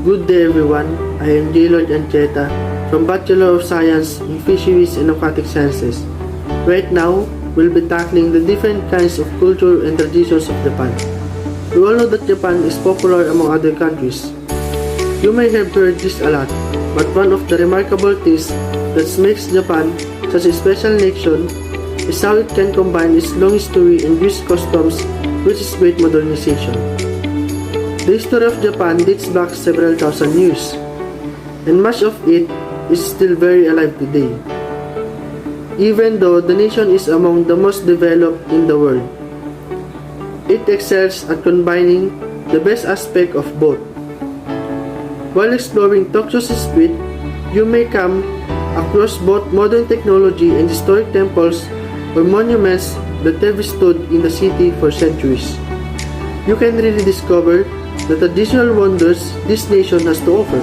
Good day everyone, I am Jaylord Ancheta from Bachelor of Science in Fisheries and Aquatic Sciences. Right now, we'll be tackling the different kinds of culture and traditions of Japan. We all know that Japan is popular among other countries. You may have heard this a lot, but one of the remarkable things that makes Japan such a special nation is how it can combine its long history and rich customs with its great modernization. The history of Japan dates back several thousand years, and much of it is still very alive today. Even though the nation is among the most developed in the world, it excels at combining the best aspect of both. While exploring Tokyo's street, you may come across both modern technology and historic temples or monuments that have stood in the city for centuries. You can really discover the traditional wonders this nation has to offer.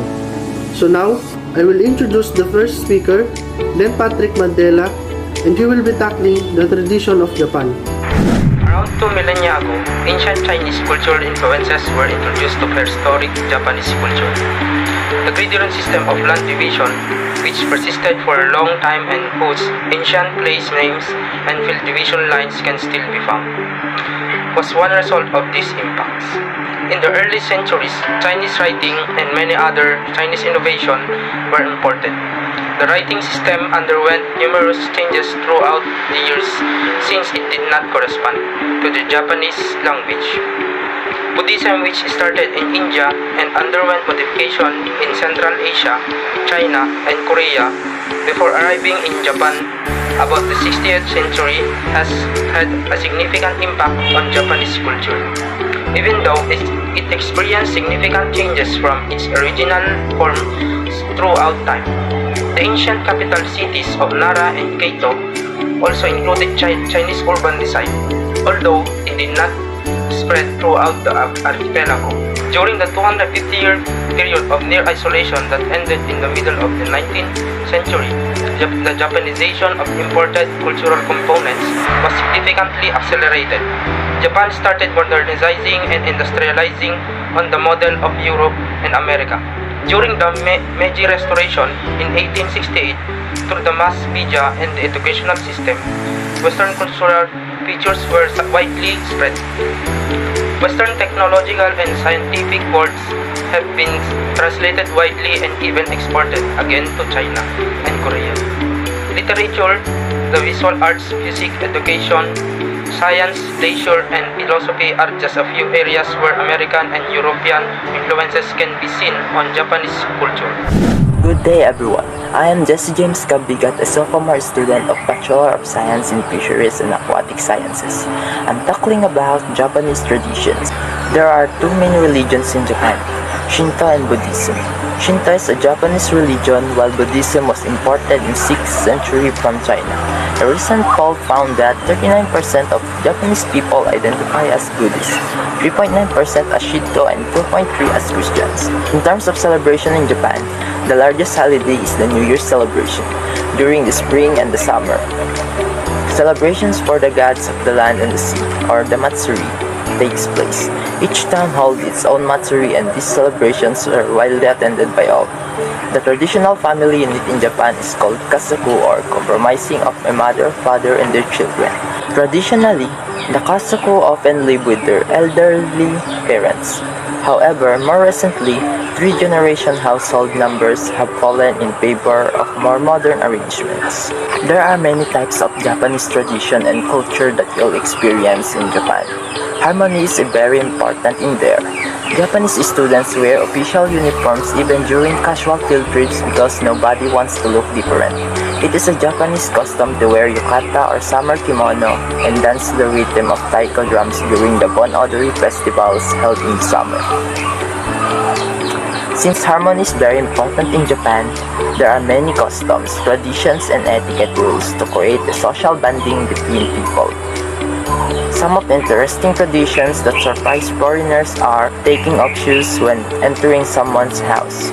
So now, I will introduce the first speaker, Glen Maddela, and he will be tackling the tradition of Japan. Around 2 millennia ago, ancient Chinese cultural influences were introduced to prehistoric Japanese culture. The gradient system of land division, which persisted for a long time and whose ancient place names and field division lines can still be found, was one result of these impacts. In the early centuries, Chinese writing and many other Chinese innovations were imported. The writing system underwent numerous changes throughout the years since it did not correspond to the Japanese language. Buddhism, which started in India and underwent modification in Central Asia, China, and Korea before arriving in Japan about the 60th century, has had a significant impact on Japanese culture. Even though it experienced significant changes from its original form throughout time. The ancient capital cities of Nara and Cueto also included Chinese urban design, although it did not spread throughout the archipelago. During the 250-year period of near isolation that ended in the middle of the 19th century, the Japanization of imported cultural components was significantly accelerated. Japan started modernizing and industrializing on the model of Europe and America. During the Meiji Restoration in 1868, through the mass media and the educational system, Western cultural features were widely spread. Western technological and scientific words have been translated widely and even exported again to China and Korea. Literature, the visual arts, music, education, science, leisure, and philosophy are just a few areas where American and European influences can be seen on Japanese culture. Good day everyone. I am Jessie Cabbigat, a sophomore student of Bachelor of Science in Fisheries and Aquatic Sciences. I'm tackling about Japanese traditions. There are two main religions in Japan, Shinto and Buddhism. Shinto is a Japanese religion while Buddhism was imported in 6th century from China. A recent poll found that 39% of Japanese people identify as Buddhist, 3.9% as Shinto, and 2.3% as Christians. In terms of celebration in Japan, the largest holiday is the New Year's celebration during the spring and the summer. Celebrations for the gods of the land and the sea, or the Matsuri, takes place. Each town holds its own Matsuri, and these celebrations are widely attended by all. The traditional family unit in Japan is called kasaku, or comprising of a mother, father, and their children. Traditionally, the kasaku often live with their elderly parents. However, more recently, 3-generation household numbers have fallen in favor of more modern arrangements. There are many types of Japanese tradition and culture that you'll experience in Japan. Harmony is very important in there. Japanese students wear official uniforms even during casual field trips because nobody wants to look different. It is a Japanese custom to wear yukata or summer kimono and dance to the rhythm of taiko drums during the Bon Odori festivals held in summer. Since harmony is very important in Japan, there are many customs, traditions, and etiquette rules to create a social bonding between people. Some of the interesting traditions that surprise foreigners are taking off shoes when entering someone's house,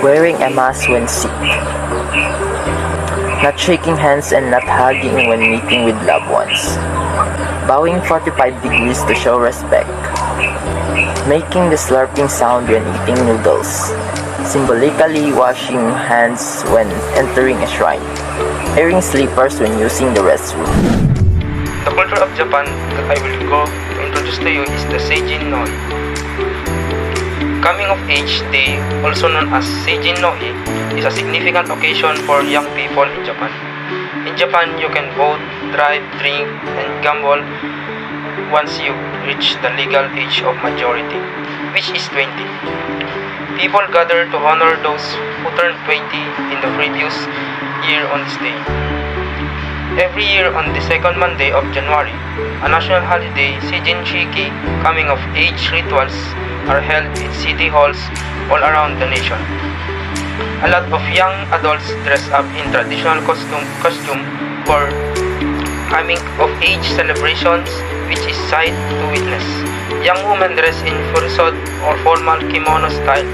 wearing a mask when sick, not shaking hands and not hugging when meeting with loved ones, bowing 45 degrees to show respect, making the slurping sound when eating noodles, symbolically washing hands when entering a shrine, wearing slippers when using the restroom. The culture of Japan that I will go to introduce to you is the Seijin no Hi. Coming of age day, also known as Seijin no Hi, is a significant occasion for young people in Japan. In Japan, you can vote, drive, drink, and gamble once you reach the legal age of majority, which is 20. People gather to honor those who turned 20 in the previous year on this day. Every year on the second Monday of January, a national holiday, Seijin Shiki, coming of age rituals are held in city halls all around the nation. A lot of young adults dress up in traditional costume for coming of age celebrations, which is sight to witness. Young women dress in furisod or formal kimono style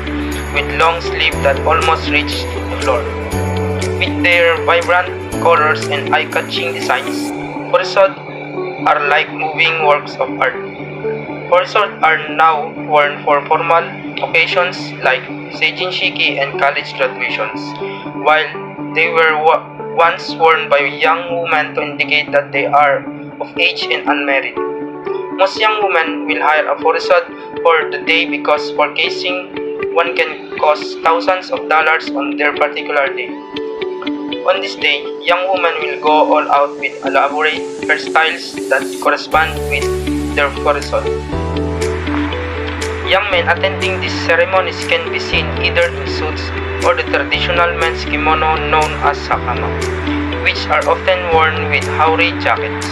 with long sleeves that almost reach the floor. With their vibrant colors and eye-catching designs, furisod are like moving works of art. Furisod are now worn for formal occasions like Seijin Shiki and college graduations, while they were once worn by young women to indicate that they are of age and unmarried. Most young women will hire a furisod for the day because purchasing one can cost thousands of dollars on their particular day. On this day, young women will go all out with elaborate hairstyles that correspond with their furisod. Young men attending these ceremonies can be seen either in suits or the traditional men's kimono known as hakama, which are often worn with haori jackets.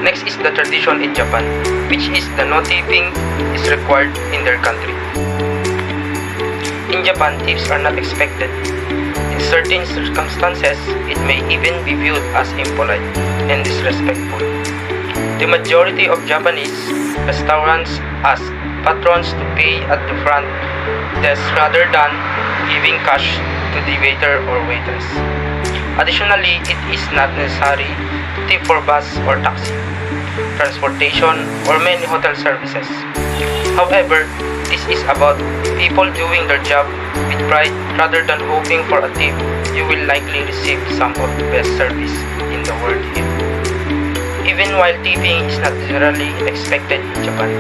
Next is the tradition in Japan, which is the no tipping is required in their country. In Japan, tips are not expected. In certain circumstances, it may even be viewed as impolite and disrespectful. The majority of Japanese restaurants ask patrons to pay at the front desk rather than giving cash to the waiter or waitress. Additionally, it is not necessary to tip for bus or taxi, transportation, or many hotel services. However, this is about people doing their job with pride rather than hoping for a tip. You will likely receive some of the best service in the world here. Even while tipping is not generally expected in Japan,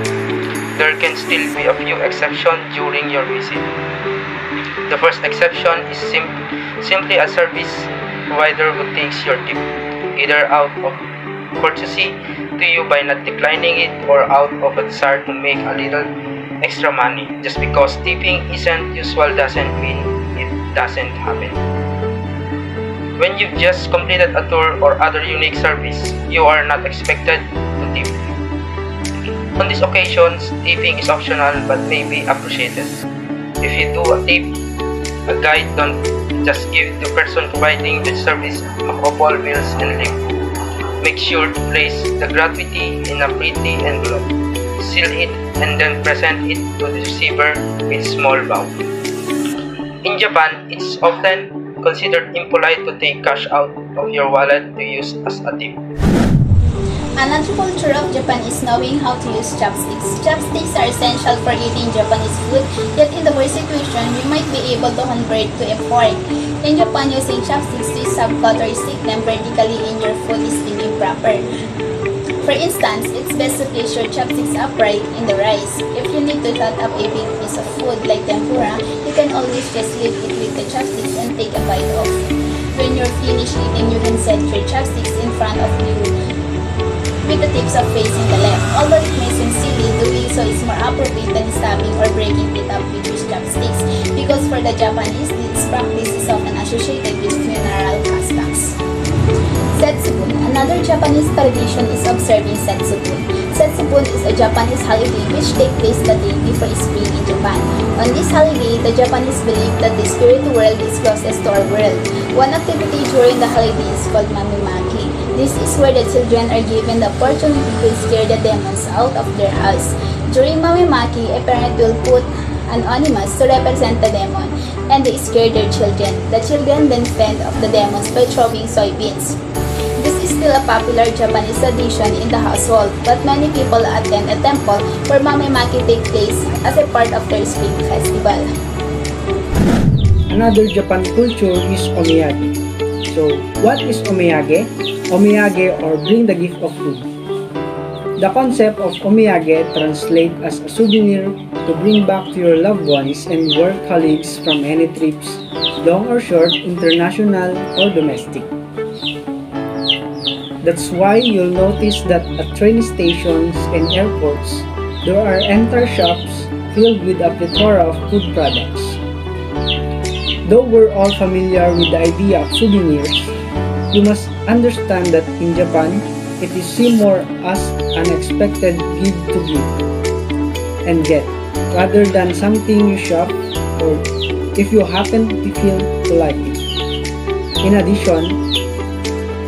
there can still be a few exceptions during your visit. The first exception is simply a service provider who takes your tip, either out of courtesy to you by not declining it or out of a desire to make a little extra money. Just because tipping isn't usual doesn't mean it doesn't happen. When you've just completed a tour or other unique service, you are not expected to tip. On these occasions, tipping is optional but may be appreciated. If you do a tip, a guide, don't just give the person providing the service a couple bills and leave. Make sure to place the gratuity in a pretty envelope, seal it, and then present it to the receiver with small bow. In Japan, it's often considered impolite to take cash out of your wallet to use as a tip. Another culture of Japan is knowing how to use chopsticks. Chopsticks are essential for eating Japanese food, yet in the worst situation, you might be able to convert to a fork. In Japan, using chopsticks to subcut or stick them vertically in your food is deemed improper. For instance, it's best to place your chopsticks upright in the rice. If you need to cut up a big piece of food like tempura, you can always just leave it with the chopsticks and take a bite off. When you're finished eating, you can set your chopsticks in front of you with the tips of facing the left. Although it may seem silly, doing so is more appropriate than stabbing or breaking it up with your chopsticks, because for the Japanese, this practice is often associated with funeral customs. Setsubun. Another Japanese tradition is observing Setsubun. Setsubun is a Japanese holiday which takes place the day before spring in Japan. On this holiday, the Japanese believe that the spirit world is closest to our world. One activity during the holiday is called mamimaki. This is where the children are given the opportunity to scare the demons out of their house. During mamimaki, a parent will put an animus to represent the demon, and they scare their children. The children then fend off the demons by throwing soybeans. This is still a popular Japanese tradition in the household, but many people attend a temple where mamimaki takes place as a part of their spring festival. Another Japan culture is omiyage. So, what is omiyage? Omiyage, or bring the gift of food. The concept of omiyage translates as a souvenir to bring back to your loved ones and work colleagues from any trips, long or short, international or domestic. That's why you'll notice that at train stations and airports, there are entire shops filled with a plethora of food products. Though we're all familiar with the idea of souvenirs, you must understand that in Japan, it is seen more as an expected give to give and get, rather than something you shop or if you happen to feel to like it. In addition,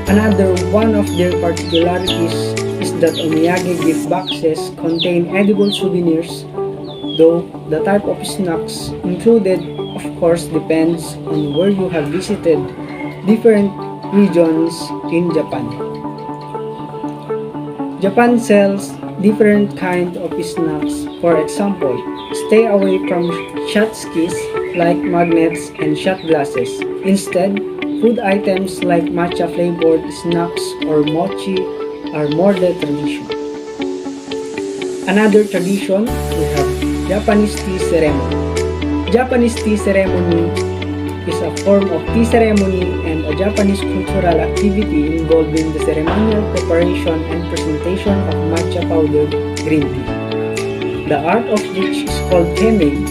another one of their particularities is that omiyage gift boxes contain edible souvenirs, though the type of snacks included of course depends on where you have visited different regions in Japan. Japan sells different kinds of snacks. For example, stay away from shot skis like magnets and shot glasses. Instead, food items like matcha flavored snacks or mochi are more the tradition. Another tradition, we have Japanese tea ceremony. Japanese tea ceremony is a form of tea ceremony and a Japanese cultural activity involving the ceremonial preparation and presentation of matcha powdered green tea. The art of which is called kemei.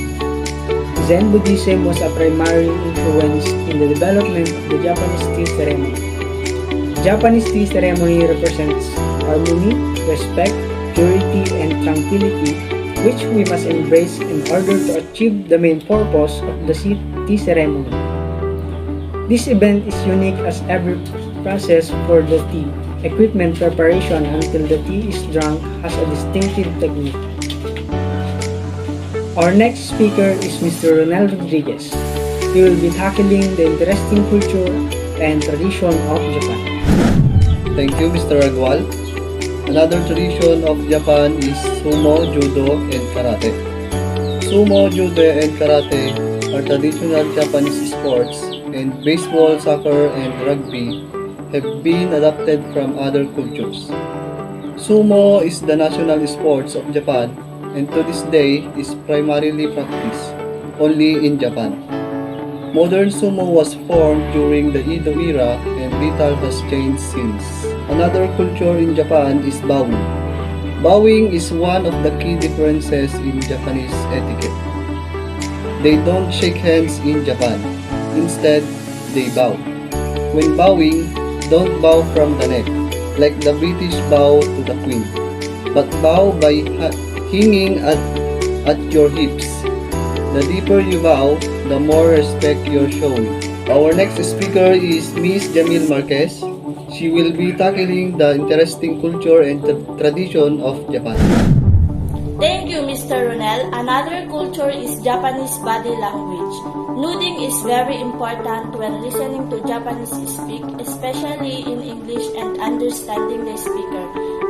Zen Buddhism was a primary influence in the development of the Japanese tea ceremony. Japanese tea ceremony represents harmony, respect, purity, and tranquility, which we must embrace in order to achieve the main purpose of the tea ceremony. This event is unique as every process for the tea equipment preparation until the tea is drunk has a distinctive technique. Our next speaker is Mr. Ronel Rodriguez. He will be tackling the interesting culture and tradition of Japan. Thank you, Mr. Ragual. Another tradition of Japan is sumo, judo, and karate. Sumo, judo, and karate are traditional Japanese sports, and baseball, soccer, and rugby have been adopted from other cultures. Sumo is the national sports of Japan, and to this day is primarily practiced only in Japan. Modern sumo was formed during the Edo era, and little has changed since. Another culture in Japan is bowing. Bowing is one of the key differences in Japanese etiquette. They don't shake hands in Japan. Instead, they bow. When bowing, don't bow from the neck, like the British bow to the Queen, but bow by hanging at your hips. The deeper you bow, the more respect you're showing. Our next speaker is Miss Jamille Marquez. She will be tackling the interesting culture and tradition of Japan. Thank you, Mr. Ronel. Another culture is Japanese body language. Nodding is very important when listening to Japanese speak, especially in English and understanding the speaker.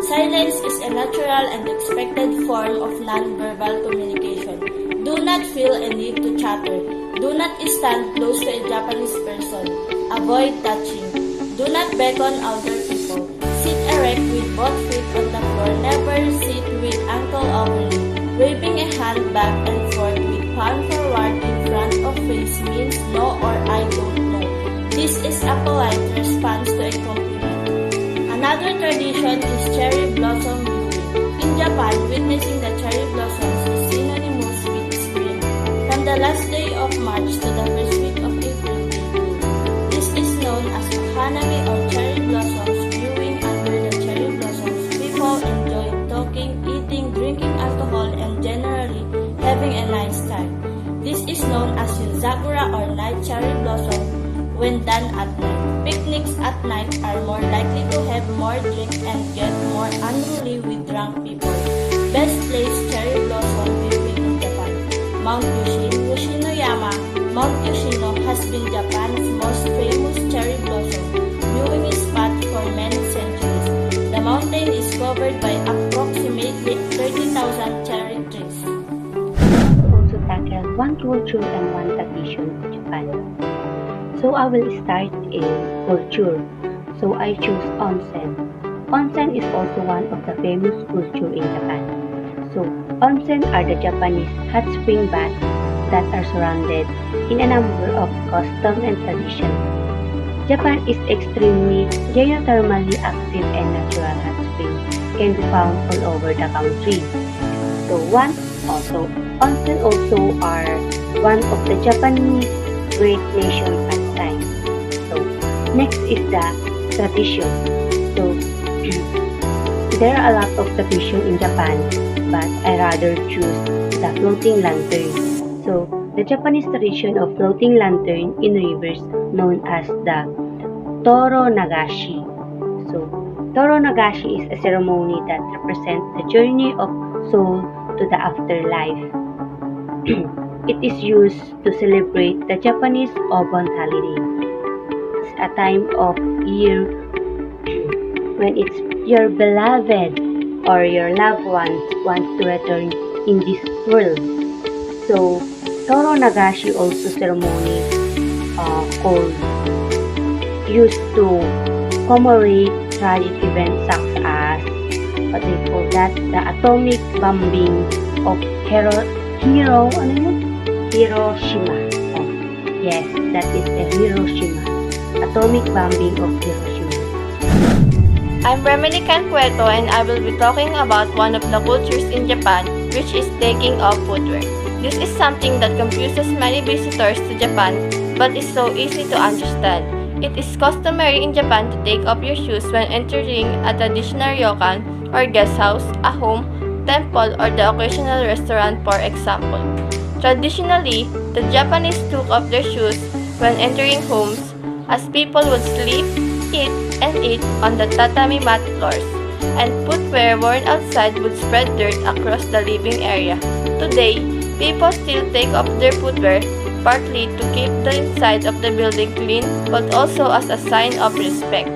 Silence is a natural and expected form of non-verbal communication. Do not feel a need to chatter. Do not stand close to a Japanese person. Avoid touching. Do not beckon older people. Sit erect with both feet on the floor. Never sit with ankle overly. Waving a hand back and forth with palm forward in front of face means no or I don't know. This is a polite response to a compliment. Another tradition is cherry blossom viewing. In Japan, witnessing the cherry blossoms is synonymous with spring. From the last day of March to the first week of April, they bloom. This is known as Hanami or cherry blossoms viewing. Under the cherry blossoms, people enjoy talking, eating, drinking alcohol, and generally having a nice time. This is known as Yuzakura or night cherry blossom when done at night. Picnics at night are more likely to have more drink and get more unruly with drunk people. Best place cherry blossom viewing in Japan. Mount Yoshinoyama. Mount Yoshino has been Japan's most famous cherry blossom viewing spot for many centuries. The mountain is covered by approximately 30,000 cherry trees. Also tackle one culture and one tradition of Japan. Japan. So I will start in culture. So I choose onsen. Onsen is also one of the famous culture in Japan. So onsen are the Japanese hot spring baths that are surrounded in a number of custom and tradition. Japan is extremely geothermally active and natural hot springs can be found all over the country. So onsen also are one of the Japanese great nation pastime. So next is the tradition. So there are a lot of tradition in Japan, but I rather choose the floating lantern. So the Japanese tradition of floating lantern in rivers known as the Toro Nagashi. So Toro Nagashi is a ceremony that represents the journey of soul to the afterlife. It is used to celebrate the Japanese Obon holiday. It's a time of year when it's your beloved or your loved ones want to return in this world. So Toro Nagashi also ceremony called used to commemorate tragic events such as what they call that, the atomic bombing of Hiroshima. Oh, yes, that is the Hiroshima. Atomic bombing of Hiroshima. I'm Rhemely Cueto, and I will be talking about one of the cultures in Japan, which is taking off footwear. This is something that confuses many visitors to Japan, but is so easy to understand. It is customary in Japan to take off your shoes when entering a traditional ryokan or guest house, a home, temple, or the occasional restaurant, for example. Traditionally, the Japanese took off their shoes when entering homes, as people would sleep, eat, and eat on the tatami mat floors, and footwear worn outside would spread dirt across the living area. Today, people still take off their footwear, partly to keep the inside of the building clean, but also as a sign of respect.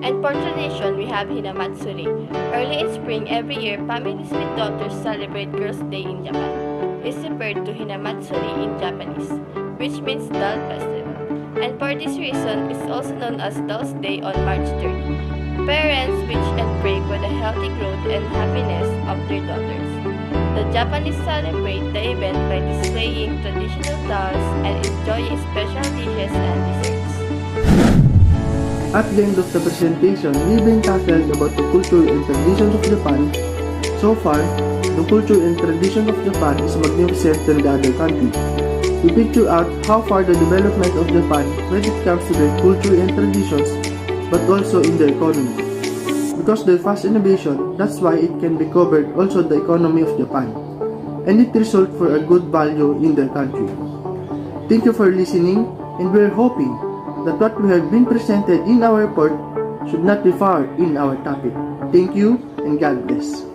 And for tradition, we have Hinamatsuri. Early in spring every year, families with daughters celebrate Girls' Day in Japan. It's referred to Hinamatsuri in Japanese, which means doll festival. And for this reason, it's also known as Doll's Day on March 3rd. Parents wish and pray for the healthy growth and happiness of their daughters. The Japanese celebrate the event by displaying traditional dolls and enjoying special dishes and desserts. At the end of the presentation, we've been tackled about the culture and traditions of Japan. So far, the culture and tradition of Japan is magnificent than the other countries. We picture out how far the development of Japan when it comes to their culture and traditions, but also in their economy. Because their fast innovation, that's why it can be covered also the economy of Japan, and it results for a good value in their country. Thank you for listening, and we're hoping that what we have been presented in our report should not be far in our topic. Thank you, and God bless.